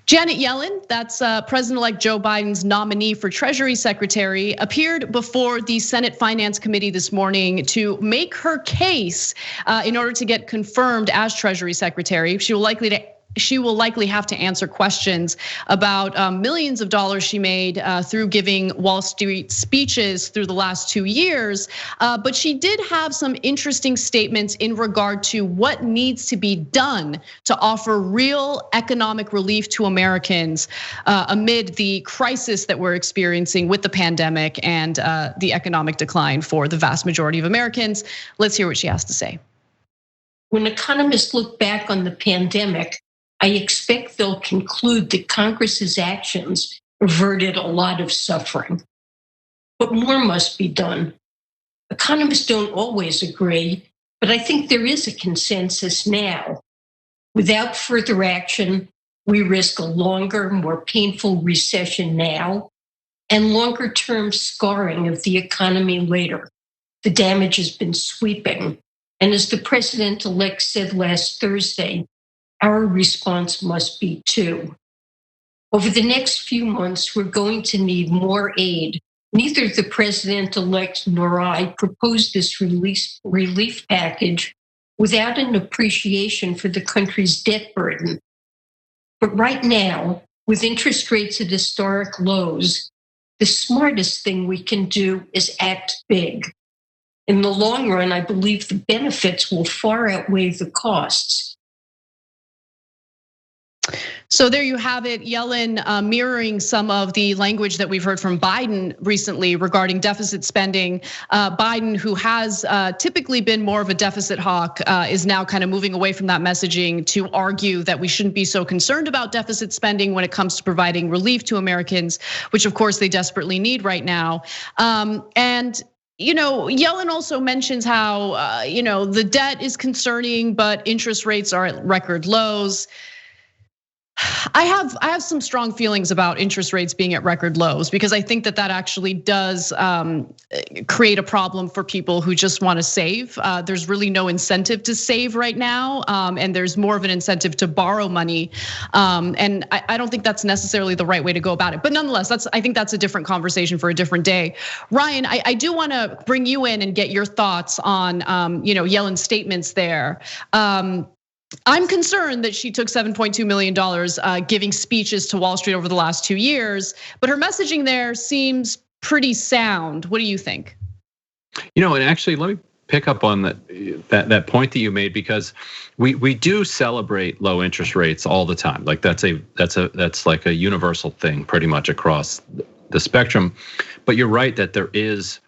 Janet Yellen, that's President-elect Joe Biden's nominee for Treasury Secretary, appeared before the Senate Finance Committee this morning to make her case in order to get confirmed as Treasury Secretary. She will likely have to answer questions about millions of dollars she made through giving Wall Street speeches through the last 2 years. But she did have some interesting statements in regard to what needs to be done to offer real economic relief to Americans amid the crisis that we're experiencing with the pandemic and the economic decline for the vast majority of Americans. Let's hear what she has to say. When economists look back on the pandemic, I expect they'll conclude that Congress's actions averted a lot of suffering. But more must be done. Economists don't always agree, but I think there is a consensus now. Without further action, we risk a longer, more painful recession now and longer-term scarring of the economy later. The damage has been sweeping. And as the president-elect said last Thursday, our response must be too. Over the next few months, we're going to need more aid. Neither the president-elect nor I proposed this relief package without an appreciation for the country's debt burden. But right now, with interest rates at historic lows, the smartest thing we can do is act big. In the long run, I believe the benefits will far outweigh the costs. So there you have it, Yellen mirroring some of the language that we've heard from Biden recently regarding deficit spending. Biden, who has typically been more of a deficit hawk, is now kind of moving away from that messaging to argue that we shouldn't be so concerned about deficit spending when it comes to providing relief to Americans, which of course they desperately need right now. And Yellen also mentions how the debt is concerning, but interest rates are at record lows. I have some strong feelings about interest rates being at record lows because I think that actually does create a problem for people who just want to save. There's really no incentive to save right now, and there's more of an incentive to borrow money. And I don't think that's necessarily the right way to go about it. But nonetheless, I think that's a different conversation for a different day. Ryan, I do want to bring you in and get your thoughts on Yellen's statements there. I'm concerned that she took $7.2 million giving speeches to Wall Street over the last 2 years, but her messaging there seems pretty sound. What do you think? And actually, let me pick up on that point that you made, because we do celebrate low interest rates all the time. Like that's like a universal thing pretty much across the spectrum. But you're right that there is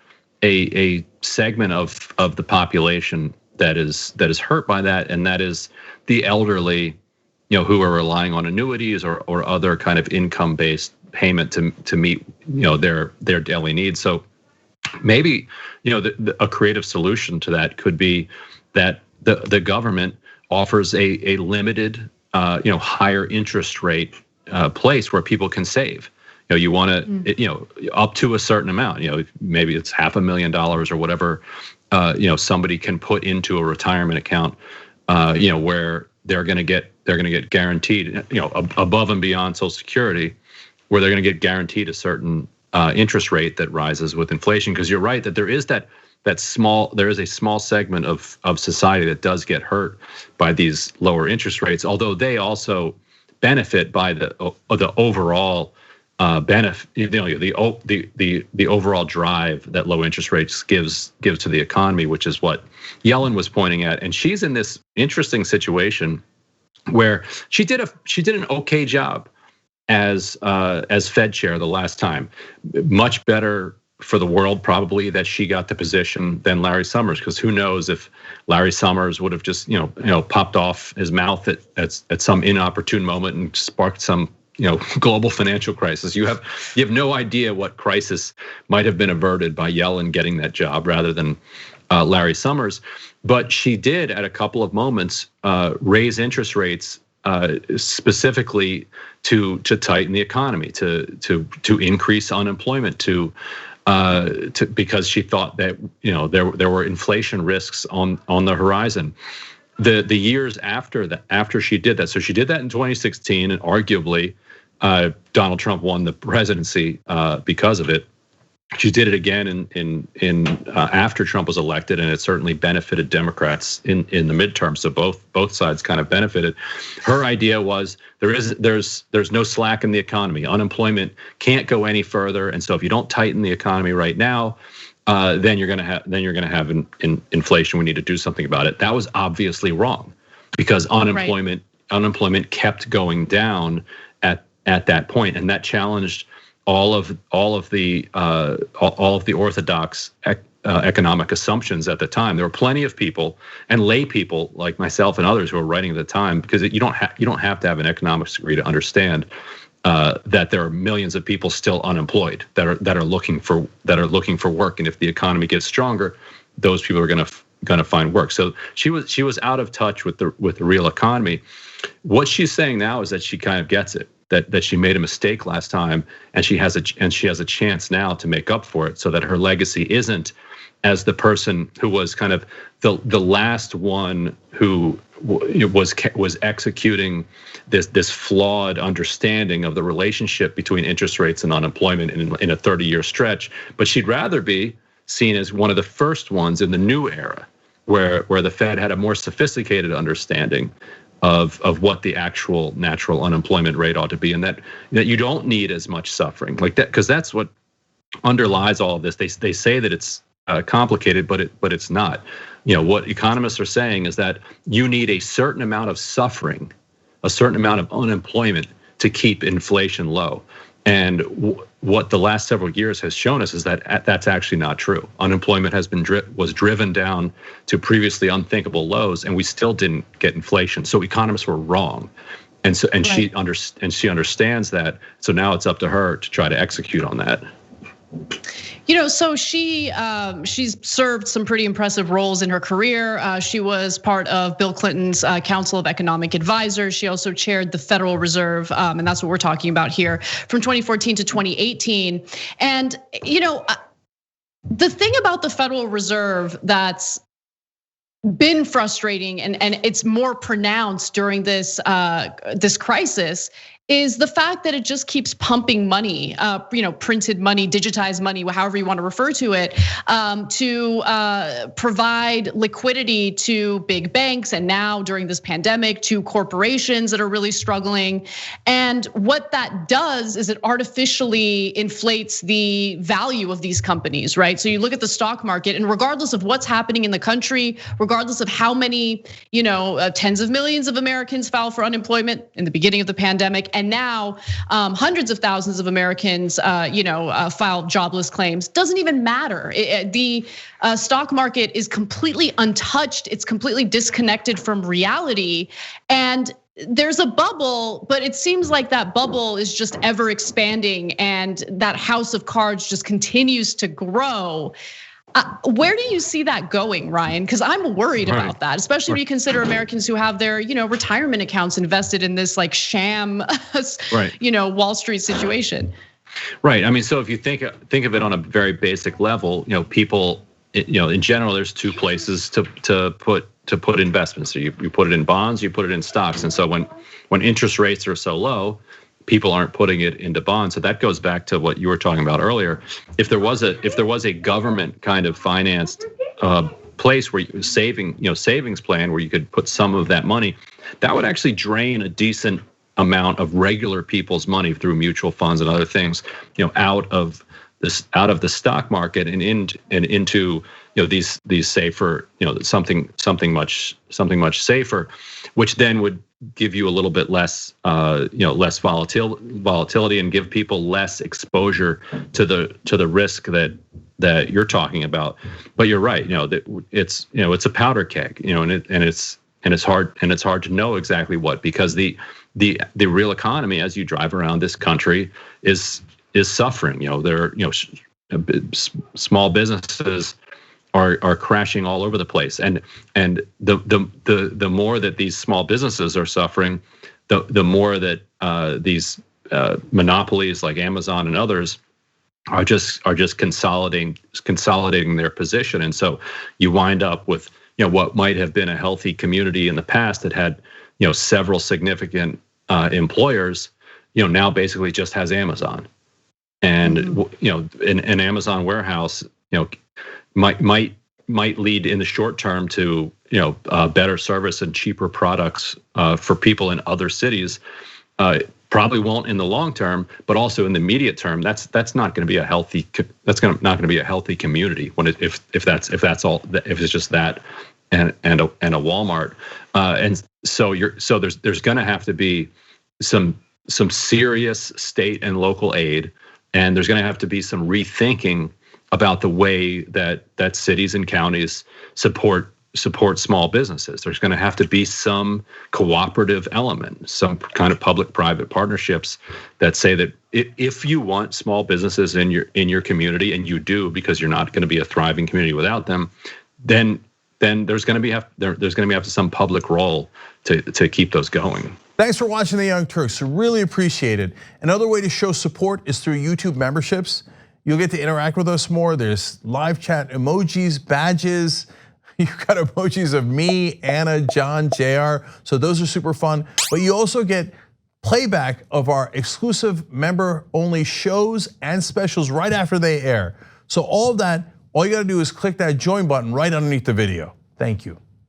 a segment of the population that is hurt by that, and that is the elderly, who are relying on annuities or other kind of income-based payment to meet their daily needs. So maybe a creative solution to that could be that the government offers a limited higher interest rate place where people can save. You want to up to a certain amount. Maybe it's $500,000 or whatever. Somebody can put into a retirement account, where they're going to get guaranteed, above and beyond Social Security, where they're going to get guaranteed a certain interest rate that rises with inflation. Because you're right that there is there is a small segment of society that does get hurt by these lower interest rates, although they also benefit by the overall benefit, the overall drive that low interest rates gives to the economy, which is what Yellen was pointing at. And she's in this interesting situation where she did an okay job as Fed chair the last time. Much better for the world probably that she got the position than Larry Summers, because who knows if Larry Summers would have just popped off his mouth at some inopportune moment and sparked some global financial crisis. You have no idea what crisis might have been averted by Yellen getting that job rather than Larry Summers. But she did at a couple of moments raise interest rates specifically to tighten the economy, to increase unemployment, because she thought that there were inflation risks on the horizon. The years after she did that, so she did that in 2016, and arguably Donald Trump won the presidency because of it. She did it again in after Trump was elected, and it certainly benefited Democrats in the midterm. So both sides kind of benefited. Her idea was there's no slack in the economy. Unemployment can't go any further, and so if you don't tighten the economy right now, then you're going to have inflation. We need to do something about it. That was obviously wrong, because unemployment kept going down at that point, and that challenged all of the orthodox economic assumptions at the time. There were plenty of people and lay people like myself and others who were writing at the time, because you don't have to have an economics degree to understand that there are millions of people still unemployed that are looking for work, and if the economy gets stronger, those people are going to find work. So she was out of touch with the real economy. What she's saying now is that she kind of gets it. That she made a mistake last time, and she has a chance now to make up for it, so that her legacy isn't as the person who was kind of the last one who was executing this flawed understanding of the relationship between interest rates and unemployment in a 30-year stretch. But she'd rather be seen as one of the first ones in the new era, where the Fed had a more sophisticated understanding of what the actual natural unemployment rate ought to be, and that you don't need as much suffering like that, because that's what underlies all of this. They say that it's complicated, but it's not. What economists are saying is that you need a certain amount of suffering, a certain amount of unemployment to keep inflation low. And what the last several years has shown us is that that's actually not true. Unemployment was driven down to previously unthinkable lows, and we still didn't get inflation. So economists were wrong, and she understands that. So now it's up to her to try to execute on that. So she's served some pretty impressive roles in her career. She was part of Bill Clinton's Council of Economic Advisors. She also chaired the Federal Reserve, and that's what we're talking about here, from 2014 to 2018. And the thing about the Federal Reserve that's been frustrating, and it's more pronounced during this crisis, is the fact that it just keeps pumping money, printed money, digitized money, however you want to refer to it, to provide liquidity to big banks, and now during this pandemic to corporations that are really struggling. And what that does is it artificially inflates the value of these companies, right? So you look at the stock market, and regardless of what's happening in the country, regardless of how many, tens of millions of Americans filed for unemployment in the beginning of the pandemic, and now hundreds of thousands of Americans, filed jobless claims. Doesn't even matter. The stock market is completely untouched. It's completely disconnected from reality, and there's a bubble, but it seems like that bubble is just ever expanding, and that house of cards just continues to grow. Where do you see that going, Ryan? Because I'm worried about that, especially when you consider Americans who have their, retirement accounts invested in this like sham, Wall Street situation. Right. I mean, so if you think of it on a very basic level, people, in general, there's two places to put investments. So you put it in bonds, you put it in stocks, and so when interest rates are so low, people aren't putting it into bonds. So that goes back to what you were talking about earlier. If there was a government kind of financed place where you savings plan where you could put some of that money, that would actually drain a decent amount of regular people's money through mutual funds and other things, out of the stock market and into these safer, something much safer, which then would give you a little bit less, less volatility, and give people less exposure to the risk that you're talking about. But you're right, it's a powder keg, and it's hard to know exactly what, because the real economy as you drive around this country is suffering. Small businesses are crashing all over the place, and the more that these small businesses are suffering, the more that these monopolies like Amazon and others are just consolidating their position. And so you wind up with what might have been a healthy community in the past that had several significant employers now basically just has Amazon, and an Amazon warehouse might lead in the short term to better service and cheaper products for people in other cities. Probably won't in the long term, but also in the immediate term. That's not going to be a healthy. Not going to be a healthy community if it's just that and a Walmart. And so there's going to have to be some serious state and local aid, and there's going to have to be some rethinking about the way that cities and counties support small businesses. There's going to have to be some cooperative element, some kind of public-private partnerships that say that if you want small businesses in your community, and you do, because you're not going to be a thriving community without them, then there's going to be some public role to keep those going. Thanks for watching The Young Turks. Really appreciate it. Another way to show support is through YouTube memberships. You'll get to interact with us more. There's live chat emojis, badges. You've got emojis of me, Anna, John, JR. So those are super fun. But you also get playback of our exclusive member-only shows and specials right after they air. So all of that, all you gotta do is click that join button right underneath the video. Thank you.